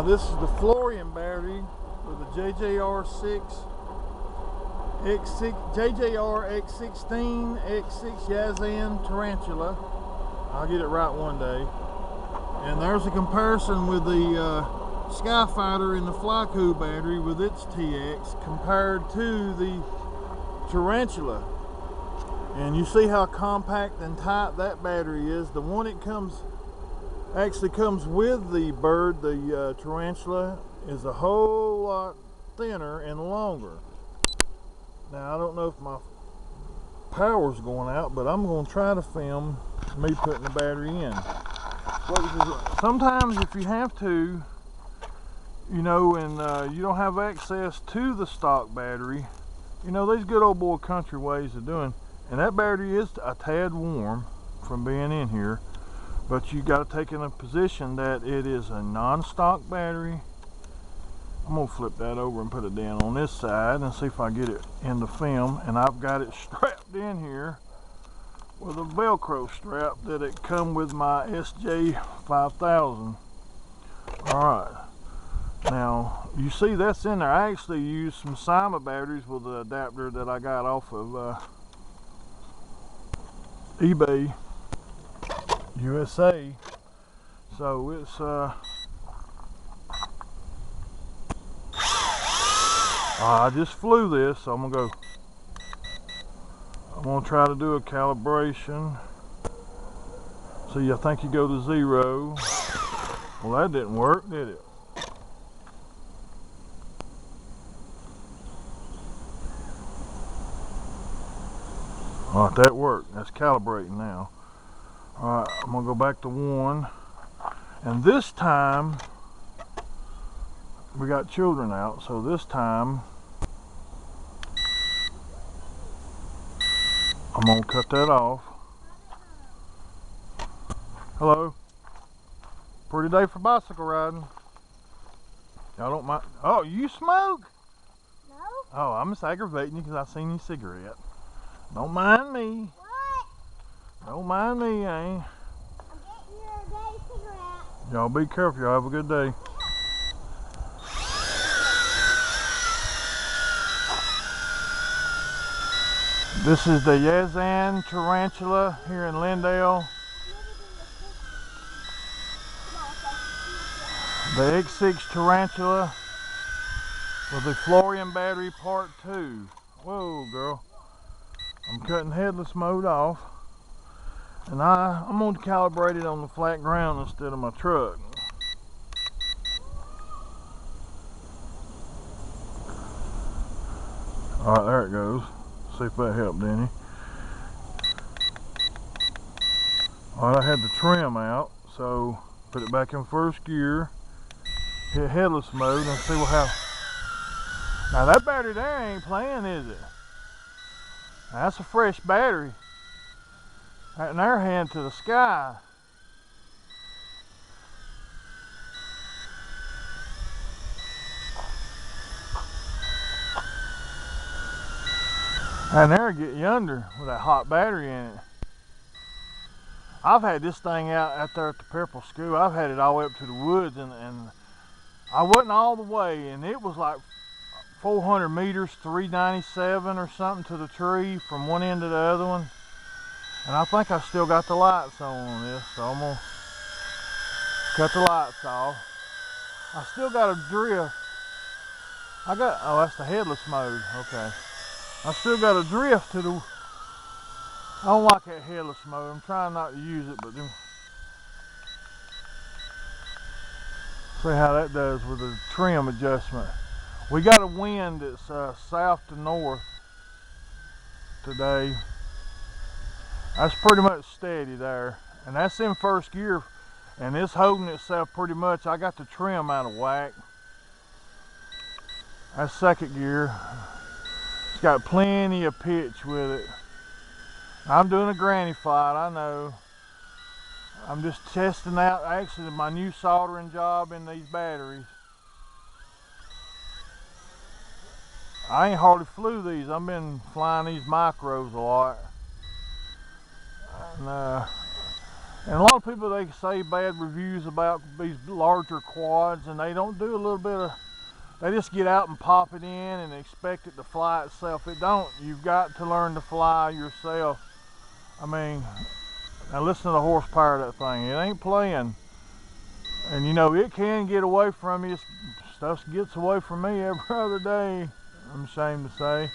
Now this is the floureon battery with the JJR X16 X6 Yazan tarantula. I'll get it right one day. And there's a comparison with the Skyfighter in the Flyco battery with its TX compared to the tarantula. And you see how compact and tight that battery is. The one it actually comes with the bird, the tarantula, is a whole lot thinner and longer. Now I don't know if my power's going out, but I'm going to try to film me putting the battery in. Sometimes if you have to, you know, and you don't have access to the stock battery, you know, there's good old boy country ways of doing. And that battery is a tad warm from being in here, but you got to take in a position that it is a non-stock battery. I'm gonna flip that over and put it down on this side and see if I get it in the film. And I've got it strapped in here with a Velcro strap that it come with my SJ5000. Alright, now you see that's in there. I actually used some Sima batteries with the adapter that I got off of eBay USA. So it's I just flew this, so I'm gonna try to do a calibration. See, I think you go to 0. Well, that didn't work, did it? All right, that worked. That's calibrating now. All right, I'm gonna go back to 1, and this time we got children out, so this time I'm gonna cut that off. Hello. Pretty day for bicycle riding. Y'all don't mind? Oh, you smoke? No. Oh, I'm just aggravating you because I seen your cigarette. Don't mind me. What? Don't mind me, eh? I'm getting your day cigarette. Y'all be careful. Y'all have a good day. This is the Yazan tarantula here in Lindale. The X6 tarantula with the floureon battery part 2. Whoa, girl. I'm cutting headless mode off. And I'm going to calibrate it on the flat ground instead of my truck. Alright, there it goes. See if that helped any. Alright, I had the trim out, so put it back in first gear, hit headless mode, and see what happens. Now that battery there ain't playing, is it? Now, that's a fresh battery. Right there, hand to the sky. And there, get yonder with that hot battery in it. I've had this thing out there at the Purple School. I've had it all the way up to the woods, and I wasn't all the way, and it was like 400 meters, 397 or something to the tree from one end to the other one. And I think I still got the lights on this, so I'm gonna cut the lights off. I still got a drift. Oh, that's the headless mode, okay. I still got a drift to the, I don't like that headless mode. I'm trying not to use it, but then, see how that does with the trim adjustment. We got a wind that's south to north today. That's pretty much steady there. And that's in first gear, and it's holding itself pretty much. I got the trim out of whack. That's second gear. It's got plenty of pitch with it. I'm doing a granny flight, I know. I'm just testing out actually my new soldering job in these batteries. I ain't hardly flew these. I've been flying these micros a lot. And And a lot of people, they say bad reviews about these larger quads, and they don't do a little bit of, they just get out and pop it in and expect it to fly itself. It don't. You've got to learn to fly yourself. I mean, now listen to the horsepower of that thing. It ain't playing. And you know, it can get away from you. Stuff gets away from me every other day, I'm ashamed to say.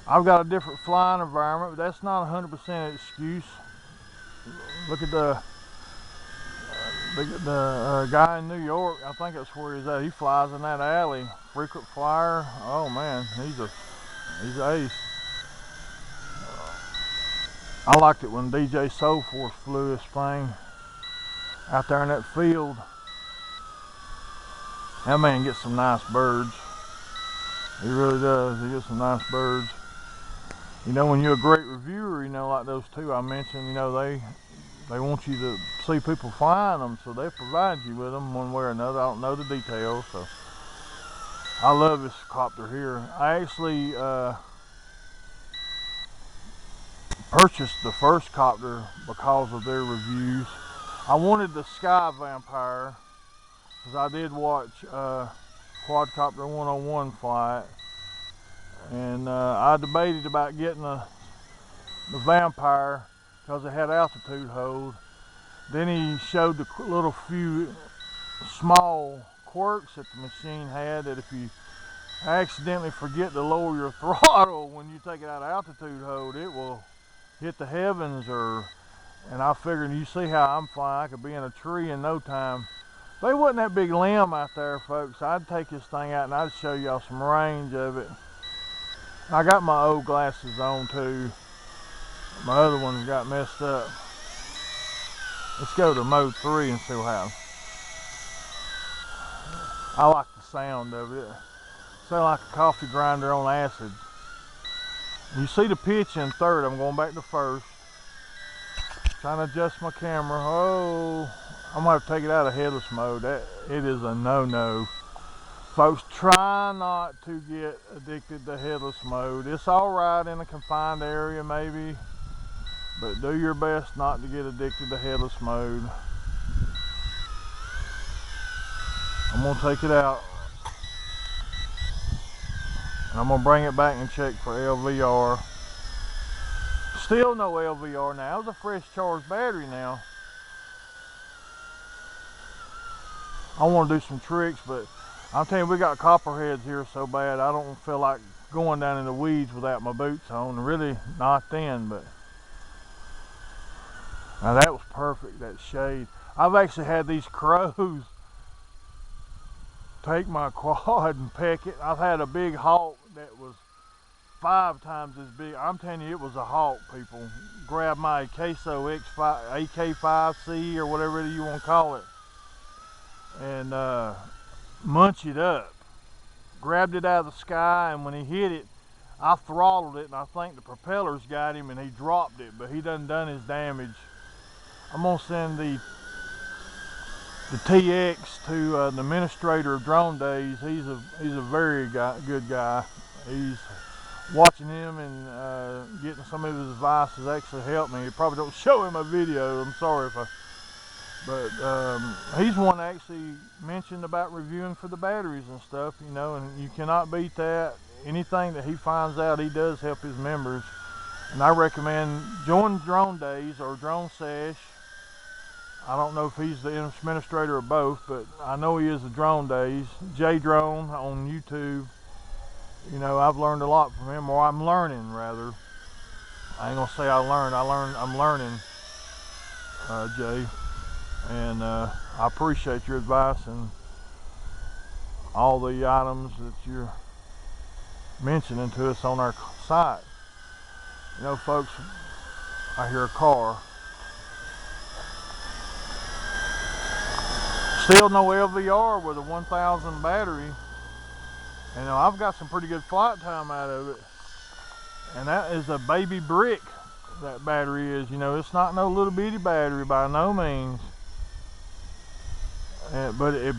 I've got a different flying environment, but that's not 100% excuse. Look at the guy in New York. I think that's where he's at. He flies in that alley. Frequent flyer. Oh man, he's ace. I liked it when DJ Soulforce flew this thing out there in that field. That man gets some nice birds. He really does. He gets some nice birds. You know, when you're a great reviewer, you know, like those two I mentioned, you know, they want you to see people flying them, so they provide you with them one way or another. I don't know the details, so I love this copter here. I actually purchased the first copter because of their reviews. I wanted the Sky Vampire because I did watch Quadcopter 101 fly it, and I debated about getting the Vampire because it had altitude hold. Then he showed the little few small quirks that the machine had, that if you accidentally forget to lower your throttle when you take it out of altitude hold, it will hit the heavens. And I figured, you see how I'm flying, I could be in a tree in no time. If there wasn't that big limb out there, folks, I'd take this thing out and I'd show y'all some range of it. I got my old glasses on too. My other ones got messed up. Let's go to mode 3 and see what happens. I like the sound of it. Sounds like a coffee grinder on acid. You see the pitch in third. I'm going back to first. Trying to adjust my camera. Oh, I'm gonna have to take it out of headless mode. It is a no-no. Folks, try not to get addicted to headless mode. It's all right in a confined area maybe, but do your best not to get addicted to headless mode. I'm gonna take it out, and I'm gonna bring it back and check for LVR. Still no LVR now. It was a fresh charged battery now. I want to do some tricks, but I'm telling you, we got copperheads here so bad, I don't feel like going down in the weeds without my boots on. Really not then, but now that was perfect, that shade. I've actually had these crows take my quad and peck it. I've had a big hawk that was 5 times as big. I'm telling you, it was a hawk, people. Grab my Queso X5, AK5C or whatever you want to call it, and munch it up. Grabbed it out of the sky, and when he hit it, I throttled it, and I think the propellers got him, and he dropped it, but he done his damage. I'm gonna send the TX to the administrator of Drone Days. He's a very good guy. He's watching him and getting some of his advice has actually helped me. It probably don't show in my video. I'm sorry if I, but he's one that actually mentioned about reviewing for the batteries and stuff, you know, and you cannot beat that. Anything that he finds out, he does help his members. And I recommend join Drone Days or Drone Sesh. I don't know if he's the administrator or both, but I know he is the Drone Days. J Drone on YouTube. You know, I've learned a lot from him, or I'm learning rather. I ain't gonna say I'm learning, Jay. And I appreciate your advice and all the items that you're mentioning to us on our site. You know, folks, I hear a car. Still no LVR with a 1000 battery. You know, I've got some pretty good flight time out of it. And that is a baby brick, that battery is. You know, it's not no little bitty battery by no means. But it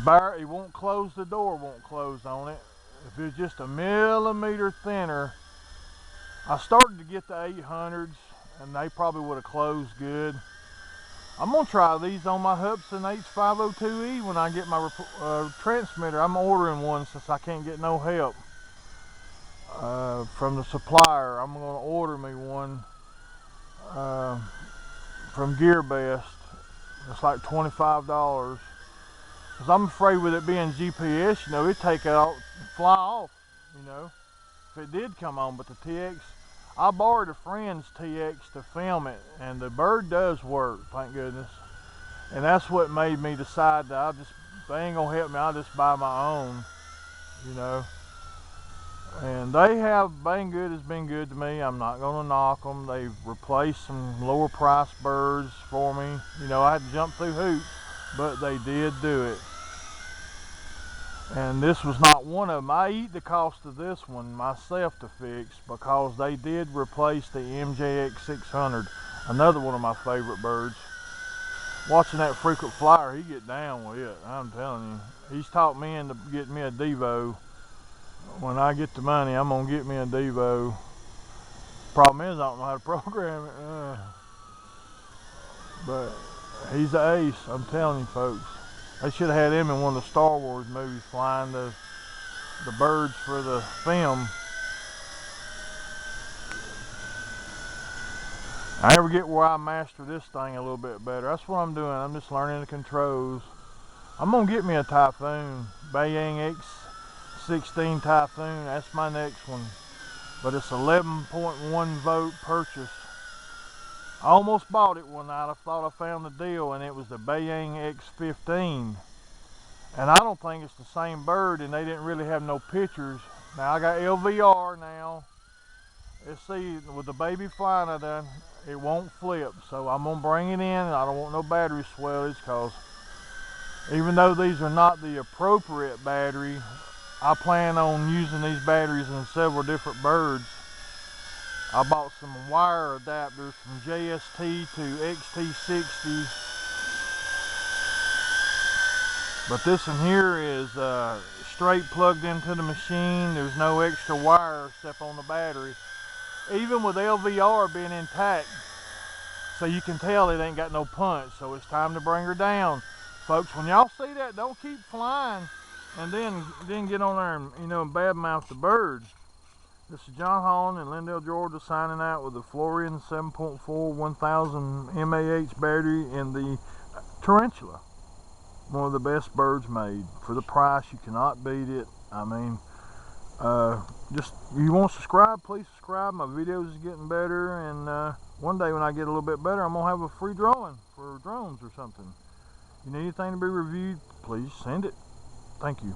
won't close, the door won't close on it. If it's just a millimeter thinner, I started to get the 800s, and they probably would have closed good. I'm gonna try these on my Hubson H502E when I get my transmitter. I'm ordering one since I can't get no help from the supplier. I'm gonna order me one from GearBest. It's like $25. Cause I'm afraid with it being GPS, you know, it'd take out, fly off, you know, if it did come on. But the TX, I borrowed a friend's TX to film it, and the bird does work, thank goodness. And that's what made me decide that they ain't gonna help me, I'll just buy my own, you know. And Banggood has been good to me. I'm not gonna knock them. They've replaced some lower price birds for me. You know, I had to jump through hoops, but they did do it. And this was not one of them. I eat the cost of this one myself to fix because they did replace the MJX 600, another one of my favorite birds. Watching that frequent flyer, he get down with it, I'm telling you. He's taught me into getting me a Devo. When I get the money, I'm gonna get me a Devo. Problem is, I don't know how to program it. But he's an ace, I'm telling you folks. They should have had him in one of the Star Wars movies, flying the birds for the film. I ever get where I master this thing a little bit better. That's what I'm doing. I'm just learning the controls. I'm gonna get me a Typhoon, Bayang X16 Typhoon. That's my next one. But it's 11.1 vote purchase. I almost bought it one night. I thought I found the deal, and it was the Bayang X15. And I don't think it's the same bird, and they didn't really have no pictures. Now I got LVR now. Let's see, with the baby flying I done, it won't flip. So I'm gonna bring it in, and I don't want no battery swellage, because even though these are not the appropriate battery, I plan on using these batteries in several different birds. I bought some wire adapters from JST to XT60. But this one here is straight plugged into the machine. There's no extra wire except on the battery. Even with LVR being intact, so you can tell it ain't got no punch. So it's time to bring her down. Folks, when y'all see that, don't keep flying and then get on there and, you know, badmouth the bird. This is John Holland in Lindale, Georgia, signing out with the floureon 7.4 1000 mAh battery and the tarantula. One of the best birds made. For the price, you cannot beat it. I mean, just, you want to subscribe, please subscribe. My videos is getting better, and one day when I get a little bit better, I'm gonna have a free drawing for drones or something. You need anything to be reviewed, please send it. Thank you.